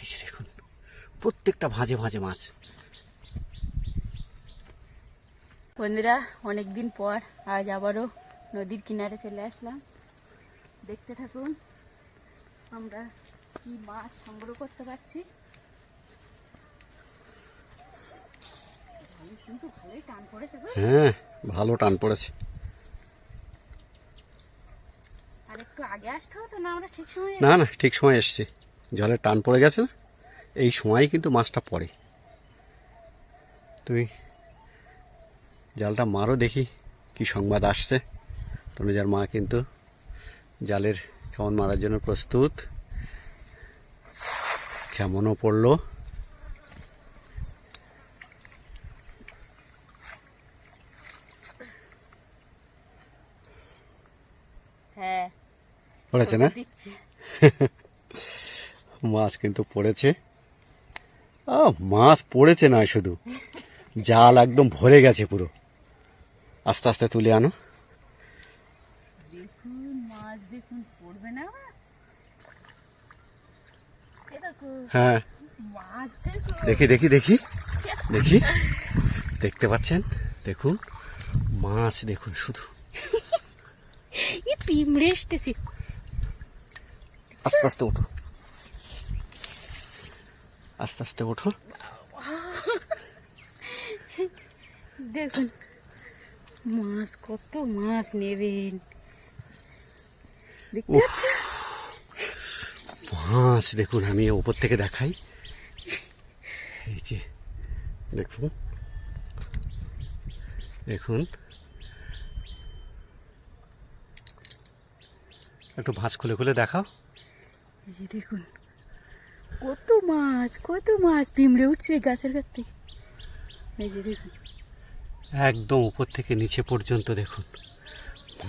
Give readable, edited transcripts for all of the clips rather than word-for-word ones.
এই যে দেখুন প্রত্যেকটা ভাঁজে ভাঁজে মাছ। বন্ধুরা, অনেকদিন পর আজ আবারও নদীর কিনারে চলে আসলাম। দেখতে থাকুন আমরা কি মাছ সংগ্রহ করতে পারছি। কিন্তু ভালোই টান পড়েছে। হ্যাঁ, ভালো টান পড়েছে। আর একটু আগে আসতে হতো না, আমরা ঠিক সময় না না, ঠিক সময় এসছে। জলের টান পড়ে গেছে না, এই সময়ই কিন্তু মাছটা পড়ে। তুমি জালটা মারো, দেখি কি সংবাদ আসছে। তনুজার মা কিন্তু জালের কেমন মারার জন্য প্রস্তুত। কেমনও পড়লো। হ্যাঁ পড়েছে না? দিচ্ছে। মাছ কিন্তু পড়েছে। মাছ পড়েছে না, শুধু জাল একদম ভরে গেছে পুরো। আস্তে আস্তে তুলে আনো। দেখুন মাছ, দেখুন পড়বে না। হ্যাঁ, মাছ দেখুন, দেখি দেখি দেখি দেখি, দেখতে পাচ্ছেন? দেখুন মাছ, দেখুন শুধু। পিঁমড়ে এসতেছে। আস্তে আস্তে ওঠো, আস্তে আস্তে ওঠো। দেখুন মাছ, কত মাছ নেবেন। দেখতে পাচ্ছেন? মাছ দেখুন, আমি ওপর থেকে দেখাই। এই যে দেখুন, দেখুন একটু ভাঁজ খুলে খুলে দেখাও। এই যে দেখুন কত মাছ, কত মাছ পিঁমড়ে উঠছে এই গাছের কাছ থেকে। এই যে দেখুন একদম উপর থেকে নিচে পর্যন্ত দেখুন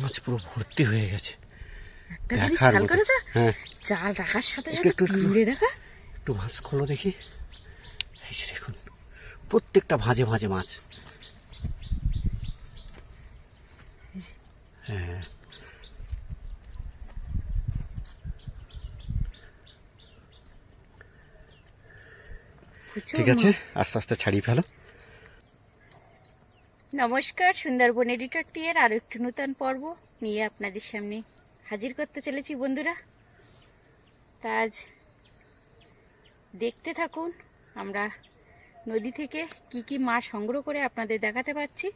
মাছ পুরো ভর্তি হয়ে গেছে। একটা জিনিস দেখার খেয়াল মতো। করেছো? হ্যাঁ, জাল রাখার সাথে একটু সাথে একটু পিঁমড়ে দেখা। একটু মাছ খোলো দেখি। এই যে দেখুন প্রত্যেকটা ভাঁজে ভাঁজে মাছ। হ্যাঁ, ঠিক আছে, আস্তে আস্তে ছাড়িয়ে ফেলো। নমস্কার, সুন্দরবন এডিটর টি এর আরো একটি নতুন পর্ব নিয়ে আপনাদের সামনে হাজির করতে চলেছি বন্ধুরা। তা আজ দেখতে থাকুন আমরা নদী থেকে কি কি মাছ সংগ্রহ করে আপনাদের দেখাতে পাচ্ছি।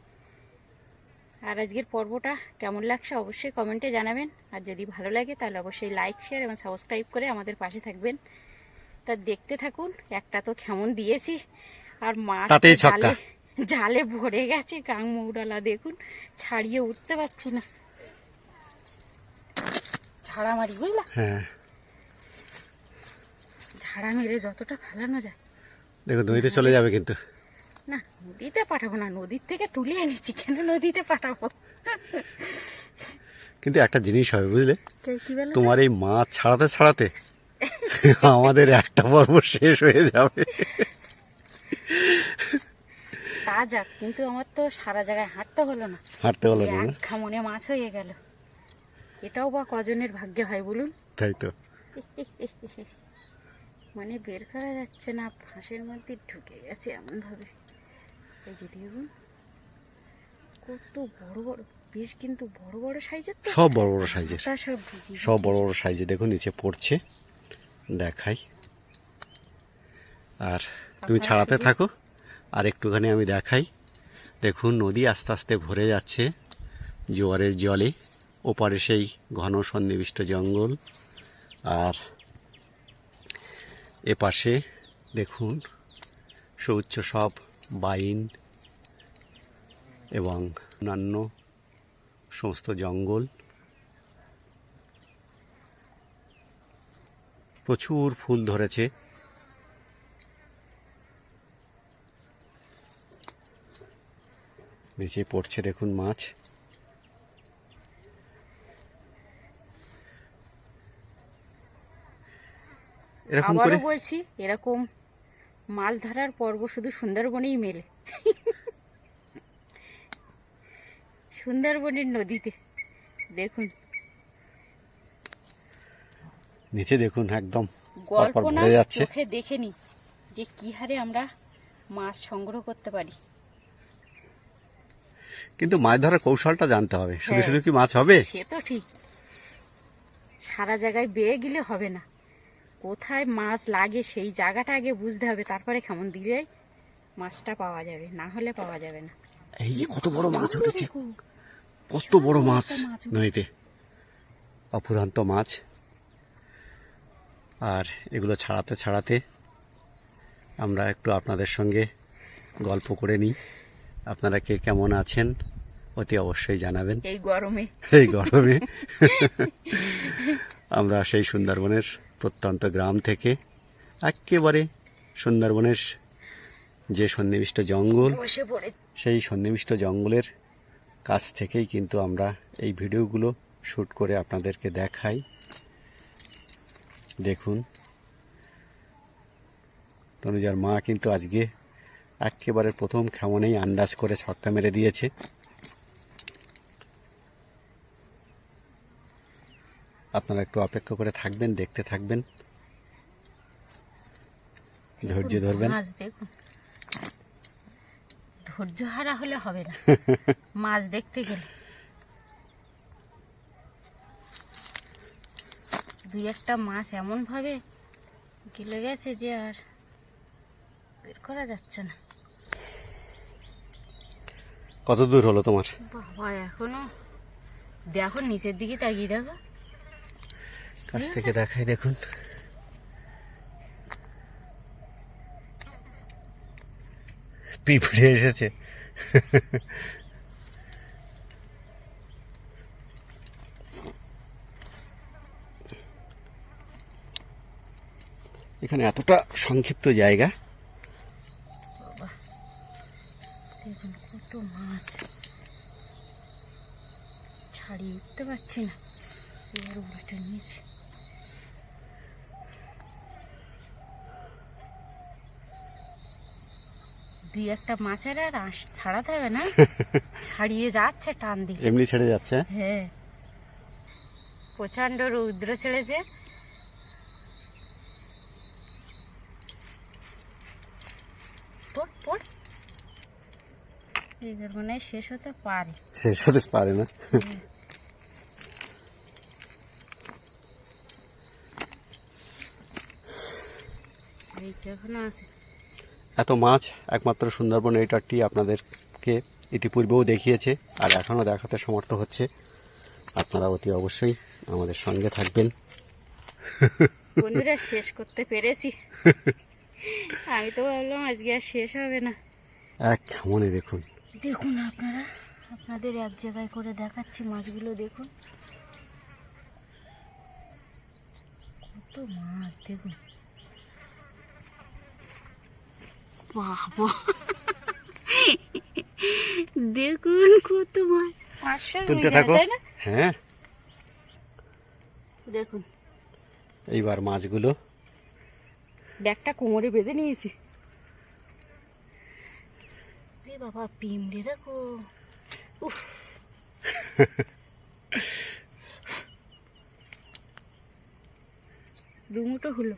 আর আজকের পর্বটা কেমন লাগছে অবশ্যই কমেন্টে জানাবেন। আর যদি ভালো লাগে তাহলে অবশ্যই লাইক, শেয়ার এবং সাবস্ক্রাইব করে আমাদের পাশে থাকবেন। তা দেখতে থাকুন। একটা তো কেমন দিয়েছি, আর মাছ জালে জালে ভরে গেছে গাং মৌরালা। দেখুন ছাড়িয়ে উঠতে পারছি না, ঝাড়া মারি বুঝলা। হ্যাঁ, ঝাড়া মেরে যতটা ফেলানো যায়। দেখো নদীতে চলে যাবে কিন্তু। না, নদীতে পাঠাবো না, নদীর থেকে তুলে এনেছি, কেন নদীতে পাঠাবো। কিন্তু একটা জিনিস হবে বুঝলে, কি বলে, তোমার এই মাছ ছাড়াতে ছাড়াতে আমাদের একটা পর্ব শেষ হয়ে যাবে। তা যাক, কিন্তু আমার তো সারা জায়গায় হাঁটতে হলো না, হাঁটতে হলো না। এক খামনে মাছ হয়ে গেল। এটাও বা কজনের ভাগ্যে হয় বলুন। তাই তো। মানে বের করা যাচ্ছে না, ফাঁসের মধ্যে ঢুকে গেছে এমন ভাবে। এই যে দেখুন কত বড় বড়, বেশ কিন্তু বড় বড় সাইজের। তো সব বড় বড় সাইজের, সব সব বড় বড় সাইজে। দেখুন নিচে পড়ছে, দেখাই। আর তুমি ছাড়াতে থাকো, আর একটুখানি আমি দেখাই। দেখুন নদী আস্তে আস্তে ভরে যাচ্ছে জোয়ারের জলে। ওপারে সেই ঘন সন্নিবিষ্ট জঙ্গল, আর এপাশে দেখুন সুউচ্চ সব বাইন এবং অন্যান্য সমস্ত জঙ্গল। প্রচুর ফুল ধরেছে। নিচে পড়ছে দেখুন মাছ। এরকম করে আবারও বলছি, এরকম মাছ ধরার পর্ব শুধু সুন্দরবনেই মেলে। সুন্দরবনের নদীতে দেখুন, নিচে দেখুন একদম গল্প পরপর না, ভরে যাচ্ছে। চোখে দেখে নি যে কি হারে আমরা মাছ সংগ্রহ করতে পারি। কিন্তু মাছ ধরার কৌশলটা জানতে হবে, শুধু হ্যাঁ। শুধু কি মাছ হবে? সে তো ঠিক, সারা জায়গায় বেয়ে গেলে হবে না, কোথায় মাছ লাগে সেই জায়গাটা আগে বুঝতে হবে, তারপরে কেমন দিলে মাছটা পাওয়া যাবে, না হলে পাওয়া যাবে না। এই যে কত বড় মাছ উঠেছে, দেখো, কত বড় মাছ উঠেছে। নদীতে, অফুরন্ত মাছ। আর এগুলো ছাড়াতে ছাড়াতে আমরা একটু আপনাদের সঙ্গে গল্প করে নিই। আপনারা কে কেমন আছেন অতি অবশ্যই জানাবেন। এই গরমে এই গরমে আমরা সেই সুন্দরবনের প্রত্যন্ত গ্রাম থেকে একেবারে সুন্দরবনের যে সন্নিবিষ্ট জঙ্গল, বসে পড়ে সেই সন্নিবিষ্ট জঙ্গলের কাছ থেকেই কিন্তু আমরা এই ভিডিওগুলো শ্যুট করে আপনাদেরকে দেখাই। দেখুন, তনুজার মা কিন্তু আজকে একেবারে প্রথম খেমনেই আন্দাজ করে ছক্কা মেরে দিয়েছে। আপনারা একটু অপেক্ষা করে থাকবেন, দেখতে থাকবেন, ধৈর্য ধরবেন। মাছ দেখুন, ধৈর্য হারা হলে হবে না মাছ দেখতে গেলে। দুই একটা মাছ এমন ভাবে গেলে গেছে যে আর বের করা যাচ্ছে না। কত দূর হলো তোমার? বাবা, এখনো দেখো নিচের দিকে তাকিয়ে দেখো, কাছ থেকে দেখাই, দেখুন পিঁপড়ে এসেছে। এখানে এতটা সংক্ষিপ্ত জায়গা, বাবা দেখুন কত মাছ, ছাড়িয়ে উঠতে পারছি না, এবার উল্টে নিয়েছে। দুই একটা মাছের আর আঁশ ছাড়াতে হবে না, ছাড়িয়ে যাচ্ছে টান দিয়ে। এমনি ছেড়ে যাচ্ছে। হ্যাঁ, প্রচন্ড রৌদ্র ছেড়েছে। পড় পড়, এদের মনে হয় শেষ হতে পারে। শেষ হতে পারে না। এই তো এখনো আছে। এত মাছ একমাত্র সুন্দরবন এইটারটি আপনাদেরকে ইতিপূর্বেও দেখিয়েছে, আর এখনও দেখাতে সমর্থ হচ্ছে। আপনারা অতি অবশ্যই আমাদের সঙ্গে থাকবেন। বন্ধুরা, শেষ করতে পেরেছি। আমি তো ভাবলাম আজকে আর শেষ হবে না। এক মনে দেখুন, দেখুন আপনারা, আপনাদের এক জায়গায় করে দেখাচ্ছি মাছগুলো দেখুন, কত মাছ দেখুন। বাবা দেখুন কত মাছ, 500 তুলতে হয়ে থাকো। যায়, তাই না? হ্যাঁ, দেখুন এইবার মাছগুলো ব্যাগটা কোমরে বেঁধে নিয়েছি। এ বাবা, পিমড়ে দেখো, উফ দুমুটো হলো,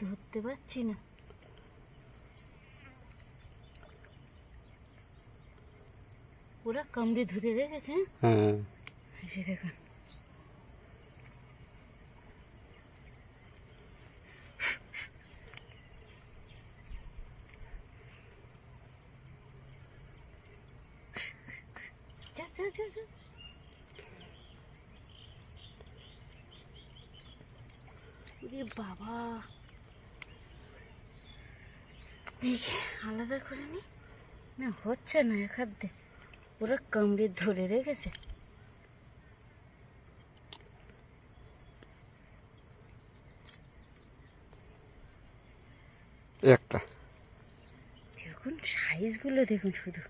ধরতে পারছি না। ওরা কামড়ে ধরে রেখেছে। হ্যাঁ, এই যে দেখুন, যা যা যা যা। ওরে বাবা, দেখি আলাদা করে নি, না হচ্ছে না এক হাত দিয়ে, ওরা কামড়ে ধরে রেখেছে। একটা দেখুন সাইজগুলো দেখুন, শুধু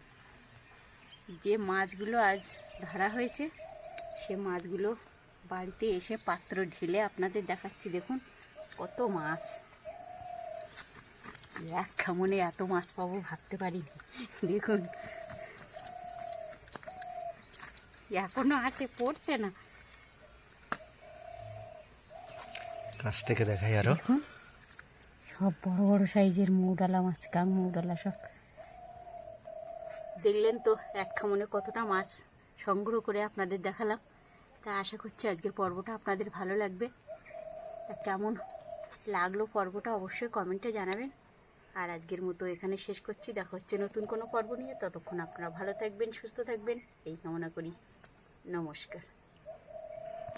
যে মাছগুলো আজ ধরা হয়েছে সে মাছগুলো বাড়িতে এসে পাত্র ঢেলে আপনাদের দেখাচ্ছি। দেখুন কত মাছ, এক খামনে এত মাছ পাবো ভাবতে পারিনি। দেখুন এখনো আছে, পড়ছে না। কাছ থেকে দেখাই আরো। দেখুন সব বড় বড় সাইজের মৌডালা মাছ, কাং মৌডালা সব। দেখলেন তো এক খামনে কতটা মাছ সংগ্রহ করে আপনাদের দেখালাম। তা আশা করছি আজকের পর্বটা আপনাদের ভালো লাগবে। তা কেমন লাগলো পর্বটা অবশ্যই কমেন্টে জানাবেন। আর আজকের মতো এখানে শেষ করছি, দেখা হচ্ছে নতুন কোনো পর্ব নিয়ে। ততক্ষণ আপনারা ভালো থাকবেন, সুস্থ থাকবেন এই কামনা করি। নমস্কার।